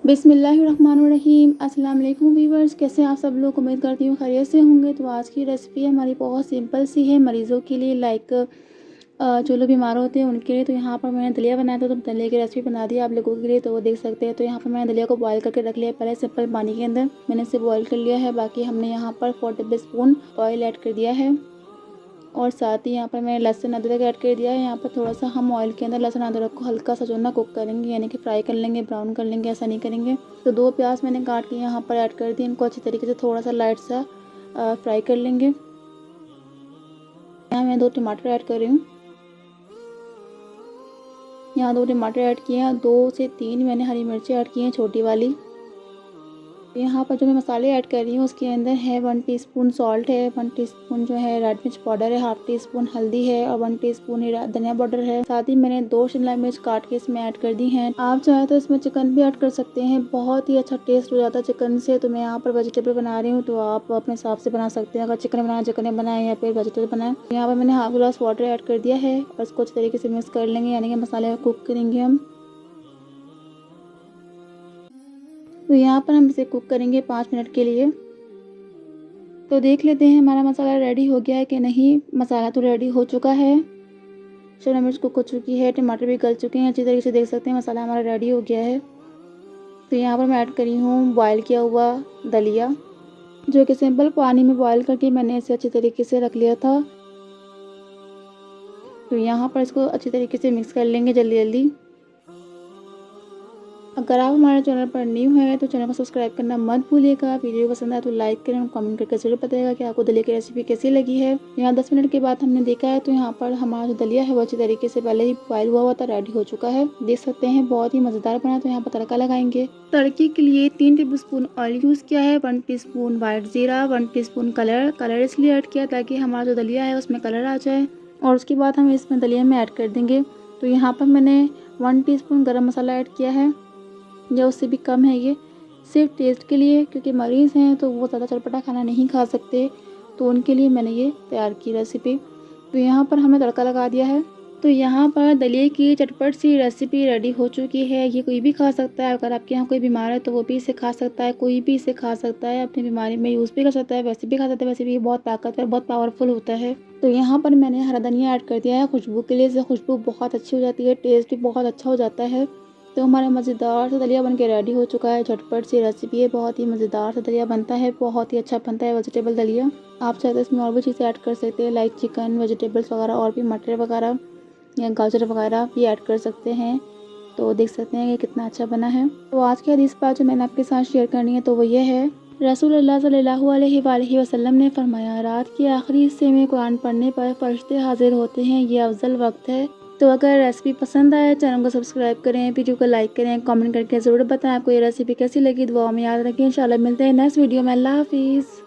बिस्मिल्लाहिर्रहमानिर्रहीम। अस्सलाम वालेकुम व्यूअर्स, कैसे हैं आप सब लोग। उम्मीद करती हूँ खैरियत से होंगे। तो आज की रेसिपी हमारी बहुत सिंपल सी है मरीज़ों के लिए, जो लोग बीमार होते हैं उनके लिए। तो यहाँ पर मैंने दलिया बनाया था, तो दलिया की रेसिपी बना दी आप लोगों के लिए, तो वो देख सकते हैं। तो यहाँ पर मैंने दलिया को बॉयल करके रख लिया पहले सिंपल पानी के अंदर, मैंने इसे बॉयल कर लिया है। बाकी हमने यहाँ पर 4 टेबल स्पून ऑयल ऐड कर दिया है और साथ ही यहाँ पर मैंने लहसुन अदरक ऐड कर दिया है। यहाँ पर थोड़ा सा हम ऑयल के अंदर लहसुन अदरक को हल्का सा जो ना कुक करेंगे, यानी कि फ्राई कर लेंगे, ब्राउन कर लेंगे, ऐसा नहीं करेंगे। तो 2 प्याज मैंने काट के यहाँ पर ऐड कर दिए, इनको अच्छी तरीके से थोड़ा सा लाइट सा फ्राई कर लेंगे। यहाँ मैं 2 टमाटर ऐड कर रही हूँ। यहाँ 2 टमाटर ऐड किए हैं, 2 से 3 मैंने हरी मिर्ची ऐड की हैं छोटी वाली। यहाँ पर जो मैं मसाले ऐड कर रही हूँ उसके अंदर है 1 टीस्पून सॉल्ट है, 1 टीस्पून जो है रेड मिर्च पाउडर है, हाफ टी स्पून हल्दी है और 1 टीस्पून धनिया पाउडर है। साथ ही मैंने 2 शिमला मिर्च काट के इसमें ऐड कर दी हैं। आप चाहे तो इसमें चिकन भी ऐड कर सकते हैं, बहुत ही अच्छा टेस्ट हो जाता है चिकन से। तो मैं यहाँ पर वेजिटेबल बना रही हूँ, तो आप अपने हिसाब से बना सकते हैं। अगर चिकन बनाए चिकन बनाए या फिर वेजिटेबल बनाए। यहाँ पर मैंने हाफ गिलास वाटर ऐड कर दिया है और इसको अच्छे तरीके से मिक्स कर लेंगे, यानी कि मसाले कुक करेंगे हम। तो यहाँ पर हम इसे कुक करेंगे 5 मिनट के लिए। तो देख लेते हैं हमारा मसाला रेडी हो गया है कि नहीं। मसाला तो रेडी हो चुका है, शिमला मिर्च कुक हो चुकी है, टमाटर भी गल चुके हैं अच्छी तरीके से, देख सकते हैं मसाला हमारा रेडी हो गया है। तो यहाँ पर मैं ऐड करी हूँ बॉयल किया हुआ दलिया, जो कि सिंपल पानी में बॉयल करके मैंने इसे अच्छी तरीके से रख लिया था। तो यहाँ पर इसको अच्छी तरीके से मिक्स कर लेंगे जल्दी जल्दी। अगर आप हमारे चैनल पर न्यू हैं तो चैनल को सब्सक्राइब करना मत भूलिएगा। वीडियो पसंद आए तो लाइक करें और कमेंट करके जरूर बताइएगा कि आपको दलिया की रेसिपी कैसी लगी है। यहाँ 10 मिनट के बाद हमने देखा है, तो यहाँ पर हमारा जो दलिया है वो अच्छी तरीके से पहले ही बॉयल हुआ था, रेडी हो चुका है, देख सकते हैं बहुत ही मज़ेदार बना। तो यहाँ पर तड़का लगाएंगे। तड़के के लिए 3 टेबल स्पून ऑयल यूज़ किया है, 1 टीस्पून वाइट जीरा, 1 टीस्पून कलर इसलिए ऐड किया ताकि हमारा जो दलिया है उसमें कलर आ जाए। और उसके बाद हम इसमें दलिया में ऐड कर देंगे। तो यहाँ पर मैंने 1 टीस्पून गरम मसाला ऐड किया है, या उससे भी कम है, ये सिर्फ टेस्ट के लिए, क्योंकि मरीज़ हैं तो वो ज़्यादा चटपटा खाना नहीं खा सकते, तो उनके लिए मैंने ये तैयार की रेसिपी। तो यहाँ पर हमने तड़का लगा दिया है। तो यहाँ पर दलिया की चटपट सी रेसिपी रेडी हो चुकी है। ये कोई भी खा सकता है, अगर आपके यहाँ कोई बीमार है तो वो भी इसे खा सकता है, कोई भी इसे खा सकता है, अपनी बीमारी में यूज़ भी कर सकता है, वैसे भी खा सकता है। वैसे भी ये बहुत ताकतवर, बहुत पावरफुल होता है। तो यहाँ पर मैंने हरा धनिया ऐड कर दिया है खुशबू के लिए, इससे खुशबू बहुत अच्छी हो जाती है, टेस्ट भी बहुत अच्छा हो जाता है। तो हमारा मज़ेदार सा दलिया बनके रेडी हो चुका है। झटपट सी रेसिपी है, बहुत ही मज़ेदार सा दलिया बनता है, बहुत ही अच्छा बनता है वेजिटेबल दलिया। आप चाहे तो इसमें और भी चीज़ें ऐड कर सकते हैं, लाइक चिकन, वेजिटेबल्स वगैरह, और भी मटर वगैरह या गाजर वगैरह भी ऐड कर सकते हैं। तो देख सकते हैं कि कितना अच्छा बना है। तो आज की हदीस पाक जो मैंने आपके साथ शेयर करनी है तो वो ये है, रसूलुल्लाह सल्लल्लाहु अलैहि वसल्लम ने फरमाया, रात के आखिरी हिस्से में कुरान पढ़ने पर फरिश्ते हाजिर होते हैं, ये अफजल वक्त है। तो अगर रेसिपी पसंद आए चैनल को सब्सक्राइब करें, वीडियो को लाइक करें, कमेंट करके ज़रूर बताएं आपको ये रेसिपी कैसी लगी। दुआ में याद रखें। इंशाल्लाह मिलते हैं नेक्स्ट वीडियो में। अल्लाह हाफिज़।